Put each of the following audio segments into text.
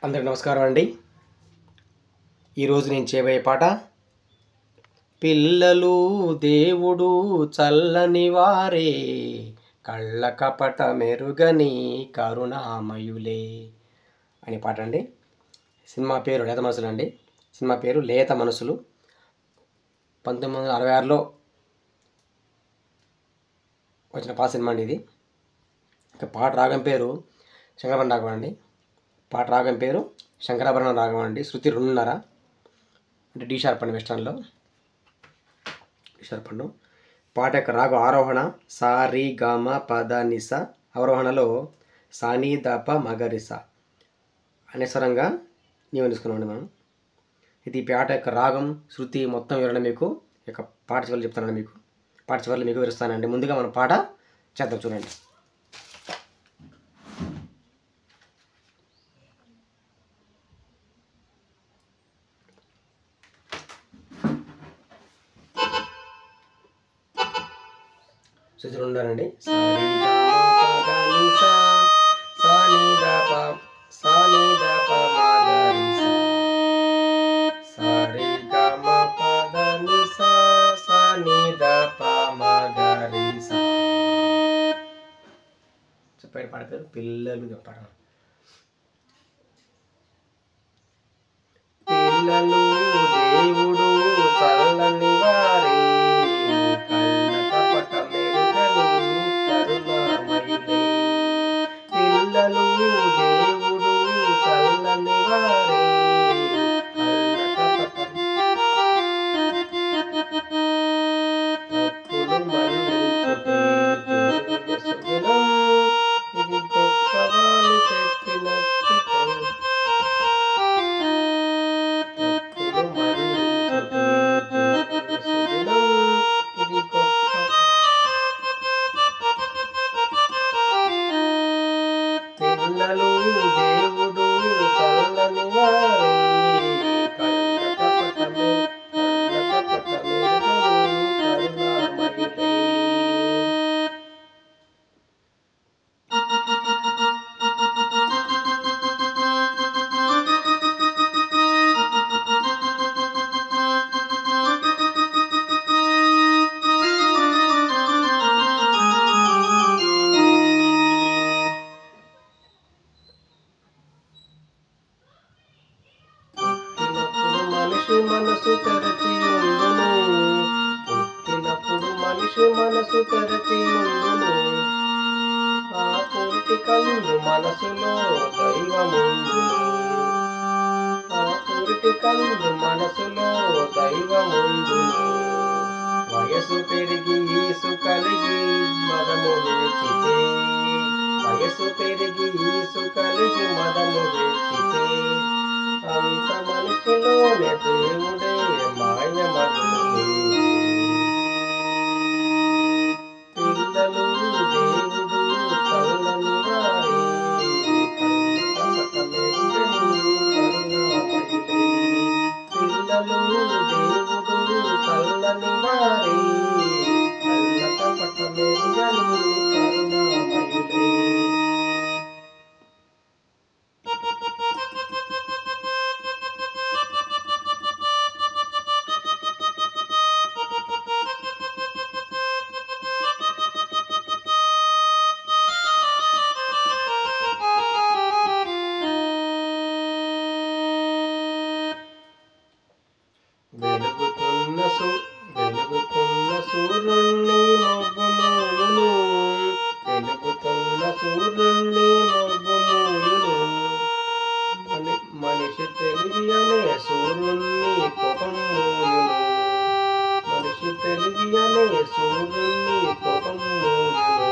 అందరికి నమస్కారం అండి. ఈరోజు నేను చేయబోయే పాట పిల్లలు దేవుడు చల్లని వారే కళ్ళ కపట మెరుగని కరుణామయులే అనే పాట అండి. సినిమా పేరు లేత మనసులు అండి. సినిమా పేరు లేత మనసులు. 1966లో వచ్చిన పాత సినిమా అండి ఇది. పాట రాగం పేరు శంకరాభరణం రాగం అండి. పాట రాగం పేరు శంకరాభరణం రాగం అండి. శృతి 2:30 అంటే డి షార్ప్ అండి. వెస్టర్న్లో డి షార్ప్ అండు. పాట యొక్క రాగం ఆరోహణ సా రి గ మ ప ద ని స, అవరోహణలో సా ని ద ప మ గ రి స అనే స్వరంగా నీవు తీసుకున్నామండి మనం. ఇది ఈ పాట యొక్క రాగం శృతి మొత్తం వివరణ మీకు యొక్క పాట చివరిలో చెప్తానండి. మీకు పాట చివరిలో మీకు వివరిస్తానండి. ముందుగా మనం పాట చేద్దాం చూడండి. శృతి 2 అండి. సా రి గ మ ప ద ని స, సా ని ద ప సా ని ద ప మ గ రి స, సా రి గ మ ప ద ని స, సా ని ద ప మ గ రి స. చెప్పండి పాట పేరు పిల్లలు చెప్పారు. పిల్లలు దేవుడు చల్లని వారే కళ్ళ కపట మెరుగని కరుణామయులే. పిల్లలు దేవుడు చల్లని వారే కళ్ళ కపట తప్పులు మన్నించుటే దేవుని సుగుణం, ఇది గొప్పవాళ్ళు చెప్పినట్టితో. పిల్లలు దేవుడు చల్లని వారే కళ్ళ కపట మెరుగని కరుణామయులే. మనసు తెరచి ఉండును, పుట్టినప్పుడు మనిషి మనసు తెరచి ఉండును. ఆ పూర్తి కళ్ళు మనసులో దైవముండును, ఆ పూర్తి కళ్ళు మనసులో దైవముండును. వయసు పెరిగి ఈసు కలిగి మదము హెచ్చితే, వయసు పెరిగి ఈసు కలిగి మదము హెచ్చితే, అంత మనిషిలోనే దేవుడే మాయమగునులే. పిల్లలు దేవుడు చల్లని వారే కళ్ళ కపట మెరుగని కరుణామయులే. పిల్లలు దేవుడు చల్లని వారే కళ్ళ కపట మెరుగని కరుణామయులే. వెలుగుతున్న సూర్యుణ్ణి మబ్బు మూయును, వెలుగుతున్న సూర్యుణ్ణి మబ్బు మూయును. మనిషి తెలివి అనే సూర్యుణ్ణి కోపం మూయును, మనిషి తెలివి అనే సూర్యుణ్ణి కోపం మూయును.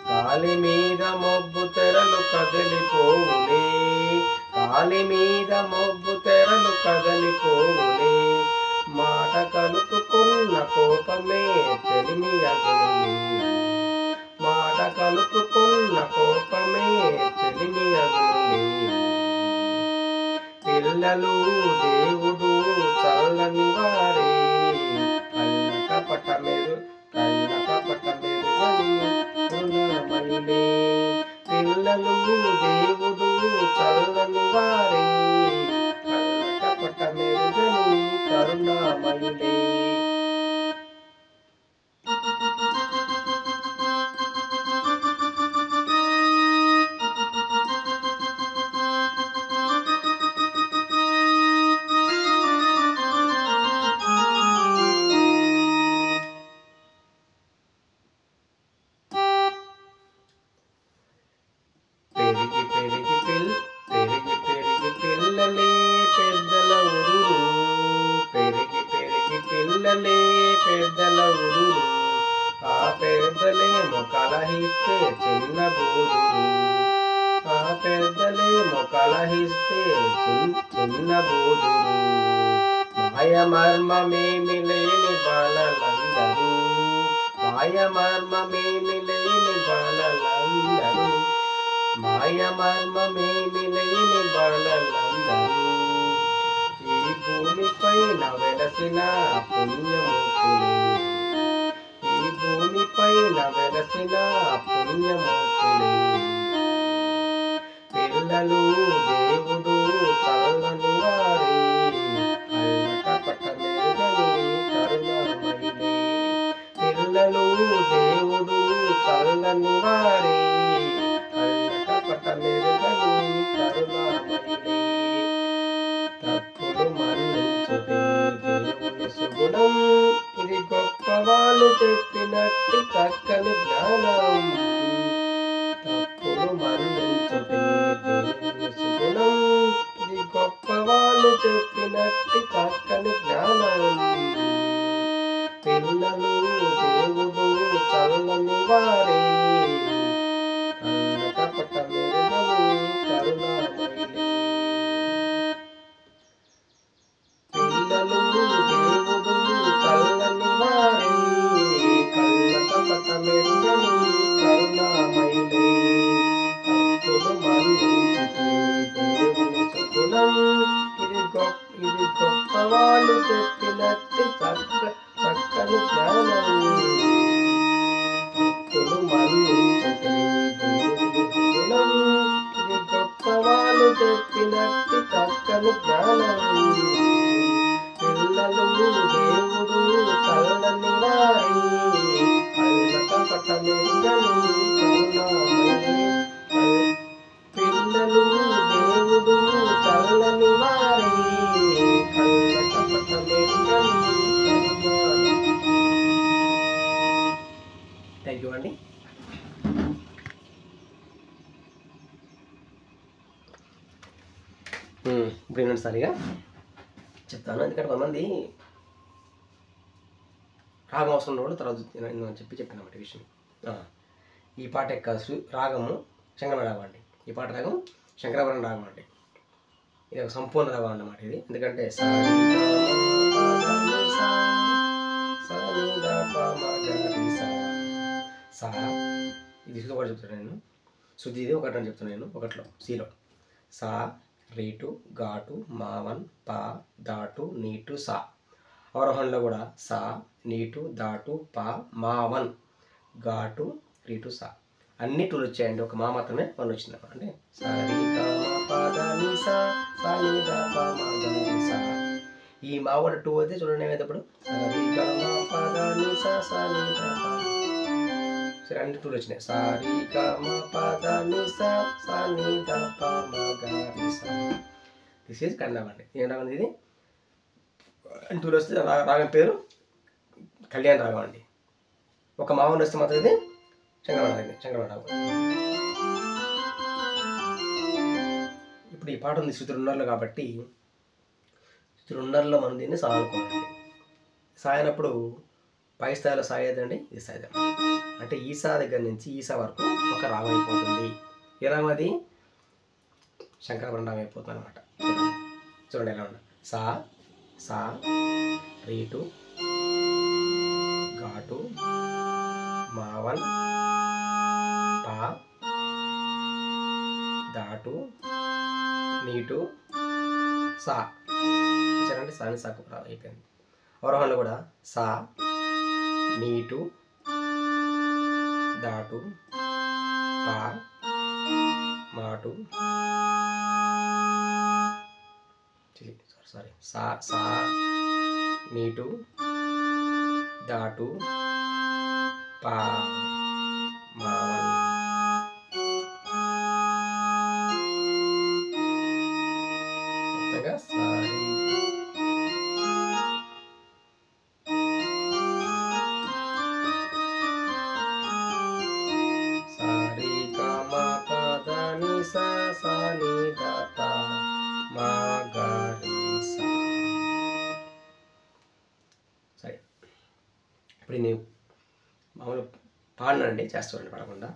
గాలి మీద మబ్బు తెరలు కదిలిపోవులే, గాలి మీద మబ్బు తెరలు కదలిపోవులే. మాట కలుపుకున్న కోపమే చెలిమి అగునులే, మాట కలుపుకున్న కోపమే చెలిమి అగునులే. పిల్లలు దేవుడు చల్లని వారే కళ్ళ కపట మెరుగని కరుణామయులే. పిల్లలు దేవుడు చల్లని వారే కలహిస్తే చిన్నబోదురు, ఆ పెద్దలేమో కలహిస్తే చిన్నబోదురు, మాయమర్మమేమి లేని బాలలందరూ, మాయమర్మమేమి లేని బాలలందరూ, మాయమర్మమేమి లేని బాలలందరూ, ఈ భూమిపైన వెలసిన పుణ్యమూర్తులే, ఈ భూమిపైన వెలసిన పుణ్యమూర్తులే, పిల్లలు దేవుడు చల్లని వారే, కళ్ళకపట మెరుగని కరుణామయులే, పిల్లలు దేవుడు చల్లని వారే, కళ్ళకపట మెరుగని కరుణామయులే, తప్పులు మన్నించుటే దేవుని సుగుణం, ఇది గొప్ప వాళ్ళు చెప్పినట్టు చక్కని జ్ఞానం, తప్పులు మన్నించుటే దేవుని సుగుణం, ఇది గొప్ప వాళ్ళు చెప్పినట్టు చక్కని జ్ఞానం, పిల్లలు దేవుడు చల్లని వారే, కళ్ళకపట మెరుగని కరుణామయులే, పిల్లలు దేవుడు చల్లని వారే, కళ్ళకపట మెరుగని కరుణామయులే, తప్పులు మన్నించుటే దేవుని సుగుణం, ఇది గొప్ప వాళ్ళు చెప్పినట్టు చక్కని జ్ఞానం, తప్పులు మన్నించుటే దేవుని సుగుణం, ఇది గొప్ప వాళ్ళు చెప్పినట్టు చక్కని జ్ఞానం, పిల్లలు దేవుడు చల్లని వారే, కళ్ళకపట మెరుగని కరుణామయులే, పిల్లలు దేవుడు చల్లని వారే, కళ్ళకపట మెరుగని కరుణామయులే. థ్యాంక్ యూ అండి. ఇప్పుడు ఏంటంటే సరిగా చెప్తాను, ఎందుకంటే కొంతమంది రాగం అవసరం వాళ్ళు తర్వాత అని చెప్పినమాట విషయం. ఈ పాట యొక్క రాగము శంకరభరణ రాగం అండి. ఈ పాట రాగం శంకరభరణ రాగం అండి. ఇది ఒక సంపూర్ణ రాగం అన్నమాట ఇది. ఎందుకంటే సా ఇది ఒకటి చెప్తాను నేను, శుద్ధి ఇది ఒకటి అని చెప్తాను నేను, ఒకటిలో సిలో సా రీటు ఘాటు మావన్ పా దాటు నీటు సా, అవరోహణలో కూడా సా నీటు దాటు పా మావన్ ఘాటు రీటు సా, అన్ని టూలు వచ్చాయండి, ఒక మా మాత్రమే వన్ వచ్చింది. అంటే సరి పాదాని సా సాని దా పా మా గా సా, ఈ మా కూడా టూ అయితే చూడండి ఏమైనప్పుడు సరి పాదాని సా సాని దా పా, సరే అన్ని టూలు వచ్చినాయి. సారీ గమ పాదాని సా సాని దా పా మా గా సా, దిస్ ఈజ్ కన్నడం అండి. ఏం రాగం ఇది? టూలు వస్తే రాగం పేరు కళ్యాణ రాగం అండి. ఒక మామూలు వస్తే మాత్రం ఇది శంకరభరణ రాగం. ఇప్పుడు ఈ పాట ఉంది శృతి రున్నర్లు కాబట్టి, శృతి రున్నర్లో మనం దీన్ని సా అనుకోండి. సా అయినప్పుడు పై స్థాయిలో సా ఏదండి, ఈ స్థాయి అంటే ఈసా దగ్గర నుంచి ఈసా వరకు ఒక రాగం అయిపోతుంది. ఏ రాగం అది? శంకరభరణ రాగం అయిపోతుంది అనమాట. చూడండి ఎలా ఉన్నా, సా సా రీటు ఘాటు మావన్ పా దాటు నీటు సా, చూసారంటే సాని సాకు అయిపోయింది. అవరోహణలో కూడా సా నీటు దాటు పా మాటు సారీ సా సా నీటు దాటు పా మావన్ మొత్తంగా సారీ సరే ఇప్పుడు నేను మామూలు పాడనండి, చేస్తానండి పడకుండా.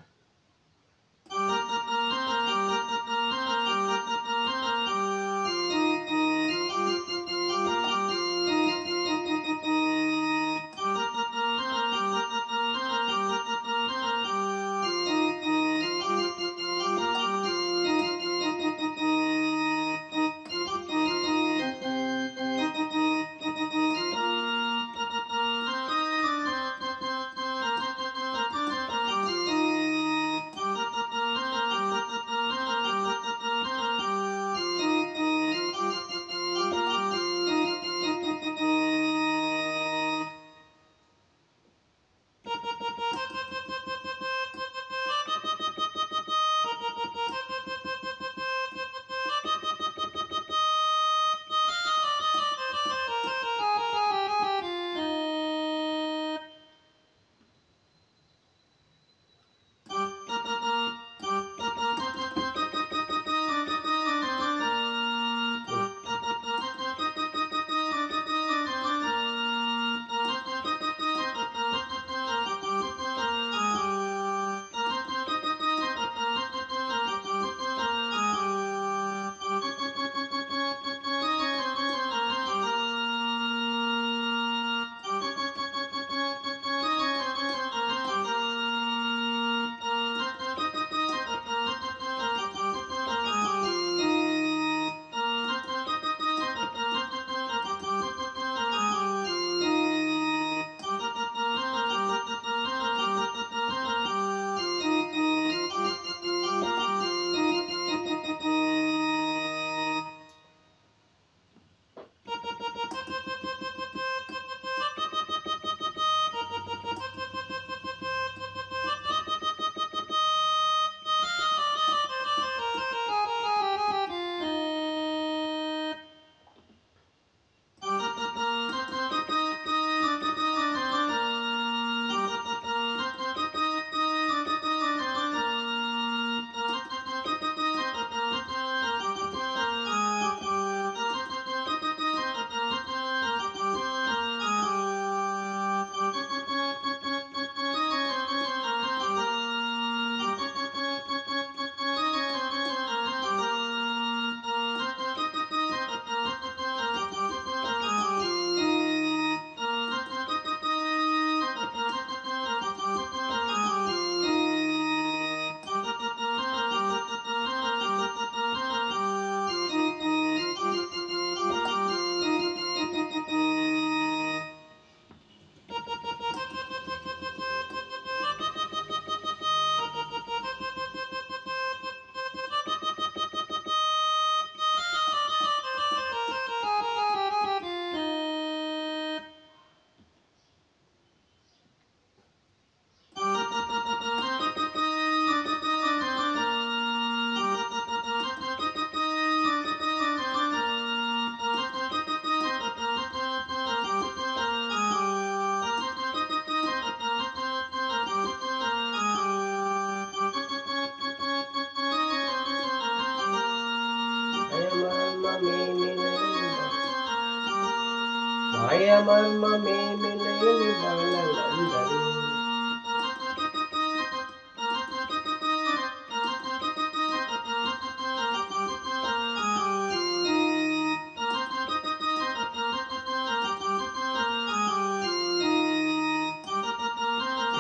మాయమర్మమేమి లేని బాలలందరూ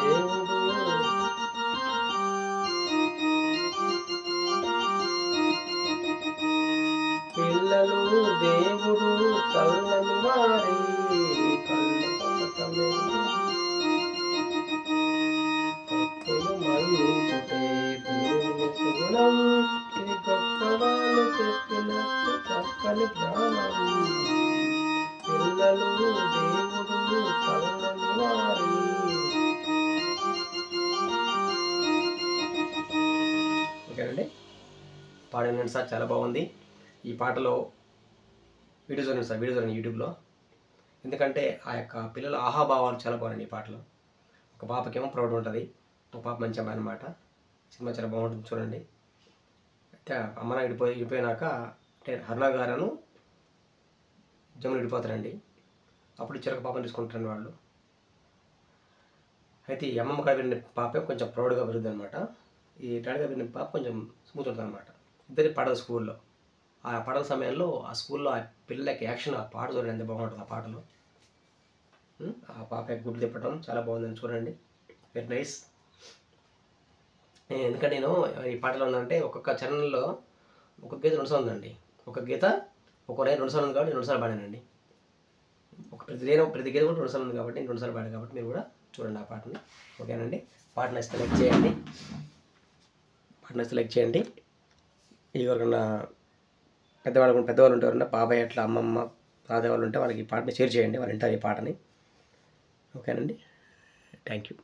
దేవుడు పిల్లలు దేవుడు చల్లని వారి తప్పులు మన్నించుటే దేవుని సుగుణం. ఇది గొప్పవాళ్ళు చెప్పినట్టు చక్కని జ్ఞానం. పిల్లలు దేవుడు చల్లని వారి. ఓకేనండి, పాడినండి సార్, చాలా బాగుంది. ఈ పాటలో వీడియో చూడండి సార్, వీడియో చూడండి యూట్యూబ్లో. ఎందుకంటే ఆ యొక్క పిల్లల ఆహాభావాలు చాలా బాగున్నాయి ఈ పాటలో. ఒక పాపకేమో ప్రౌడ్ ఉంటుంది, ఒక పాప మంచి అమ్మాయి అనమాట. సినిమా చాలా బాగుంటుంది, చూడండి. అయితే అమ్మ విడిపోయినాక అంటే హర్ణ గారను జమున విడిపోతారండి. అప్పుడు చిరక పాపను తీసుకుంటారండి వాళ్ళు. అయితే ఈ అమ్మమ్మ కాడ పెరిగిన పాపే కొంచెం ప్రౌడ్గా పెరుగుతుంది అనమాట. ఈ డాడీగా పెరిగిన పాప కొంచెం స్మూత్ ఉంటుంది అనమాట. ఇద్దరి పాటలు స్కూల్లో. ఆ పాటల సమయంలో ఆ స్కూల్లో ఆ పిల్లలకి యాక్షన్ ఆ పాట చూడండి ఎంత బాగుంటుంది ఆ పాటలో. ఆ పాప గుడ్లు తిప్పడం చాలా బాగుందని చూడండి. Very nice. ఎందుకంటే నేను ఈ పాటలో ఉందంటే ఒక్కొక్క ఛానల్లో ఒక్కొక్క గీత 2 సార్లు ఉందండి. ఒక గీత ఒక లైన్ 2 సార్లు ఉంది కాబట్టి నేను 2 సార్లు పాడానండి. ప్రతి గీత కూడా 2 సార్లు ఉంది కాబట్టి నేను 2 సార్లు పాడాను కాబట్టి మీరు కూడా చూడండి ఆ పాటని. ఓకేనండి. పాట నచ్చితే లైక్ చేయండి. ఎవరికన్నా పెద్దవాళ్ళు ఉంటారన్నా బాబాయ్ అట్లా అమ్మమ్మ తాతయ్య వాళ్ళు ఉంటే వాళ్ళకి ఈ పాటని షేర్ చేయండి. వాళ్ళు వింటారు ఈ పాటని. ఓకేనండి. Thank you.